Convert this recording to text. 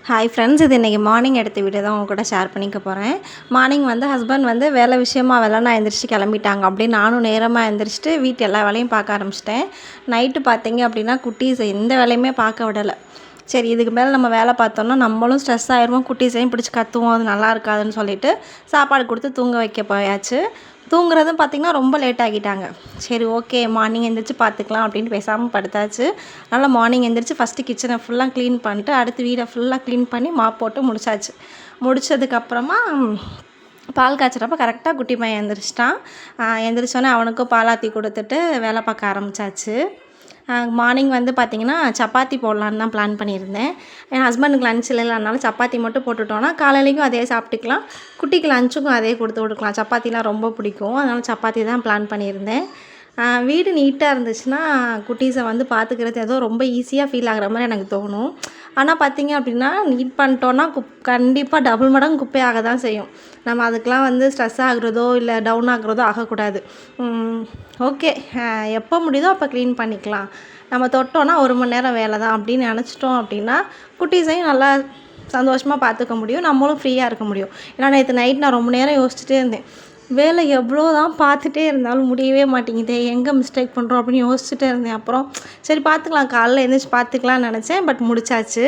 Hi friends, இது இன்றைக்கி morning எடுத்த வீடியோ தான் உங்க கூட ஷேர் பண்ணிக்க போகிறேன். மார்னிங் ஹஸ்பண்ட் வேலை விஷயமா வெள்ளனா எழுந்திரிச்சு கிளம்பிட்டாங்க. அப்படியே நானும் நேரமாக எழுந்திரிச்சிட்டு வீட்டு எல்லா வேலையும் பார்க்க ஆரம்பிச்சிட்டேன். நைட்டு பார்த்தீங்க அப்படின்னா குட்டீஸை எந்த வேலையுமே பார்க்க விடலை. சரி, இதுக்கு மேலே நம்ம வேலை பார்த்தோன்னா நம்மளும் ஸ்ட்ரெஸ் ஆகிடுவோம், குட்டீஸையும் பிடிச்சி கற்றுவோம், அது நல்லா இருக்காதுன்னு சொல்லிவிட்டு சாப்பாடு கொடுத்து தூங்க வைக்க போயாச்சு. தூங்குறதும் பார்த்திங்கன்னா ரொம்ப லேட் ஆகிட்டாங்க. சரி, ஓகே, மார்னிங் எந்திரிச்சு பார்த்துக்கலாம் அப்படின்ட்டு பேசாமல் படுத்தாச்சு. அதனால் மார்னிங் எந்திரிச்சு ஃபஸ்ட்டு கிச்சனை ஃபுல்லாக க்ளீன் பண்ணிட்டு அடுத்து வீடை ஃபுல்லாக க்ளீன் பண்ணி மாப் போட்டு முடிச்சாச்சு. முடித்ததுக்கப்புறமா பால் காய்ச்சறப்ப கரெக்டாக குட்டி பையன் எந்திரிச்சிட்டான். எந்திரிச்சோன்னே அவனுக்கும் பாலாத்தி கொடுத்துட்டு வேலை பார்க்க ஆரம்பித்தாச்சு. மார்னிங் பார்த்திங்கன்னா சப்பாத்தி போடலான்னு தான் பிளான் பண்ணியிருந்தேன். என் ஹஸ்பண்டுக்கு லன்ச் இல்லை, அதனால சப்பாத்தி மட்டும் போட்டுட்டோன்னா காலையிலைக்கும் அதே சாப்பிட்டுக்கலாம், குட்டிக்கு லஞ்சுக்கும் அதே கொடுத்து விட்டுக்கலாம். சப்பாத்திலாம் ரொம்ப பிடிக்கும், அதனால் சப்பாத்தி தான் பிளான் பண்ணியிருந்தேன். வீடு நீட்டாக இருந்துச்சுன்னா குட்டீஸை பார்த்துக்கிறது ஏதோ ரொம்ப ஈஸியாக ஃபீல் ஆகிற மாதிரி எனக்கு தோணும். ஆனால் பார்த்திங்க அப்படின்னா நீட் பண்ணிட்டோன்னா கண்டிப்பாக டபுள் மடங்கு குப்பையாக தான் செய்யும். நம்ம அதுக்கெலாம் ஸ்ட்ரெஸ் ஆகுறதோ இல்லை டவுன் ஆகுறதோ ஆகக்கூடாது. ஓகே, எப்போ முடியுதோ அப்போ க்ளீன் பண்ணிக்கலாம், நம்ம தொட்டோன்னா 1 மணி நேரம் வேலை தான் அப்படின்னு நினச்சிட்டோம் அப்படின்னா குட்டீஸையும் நல்லா சந்தோஷமாக பார்த்துக்க முடியும், நம்மளும் ஃப்ரீயாக இருக்க முடியும். ஏன்னா நேற்று நைட் நான் ரொம்ப நேரம் யோசிச்சுட்டே இருந்தேன். வேலை எவ்வளோ தான் பார்த்துட்டே இருந்தாலும் முடியவே மாட்டேங்குதே, எங்கே மிஸ்டேக் பண்ணுறோம் அப்படின்னு யோசிச்சுட்டே இருந்தேன். அப்புறம் சரி பார்த்துக்கலாம், காலைல எழுந்திரிச்சு பார்த்துக்கலான்னு நினச்சேன். பட் முடிச்சாச்சு.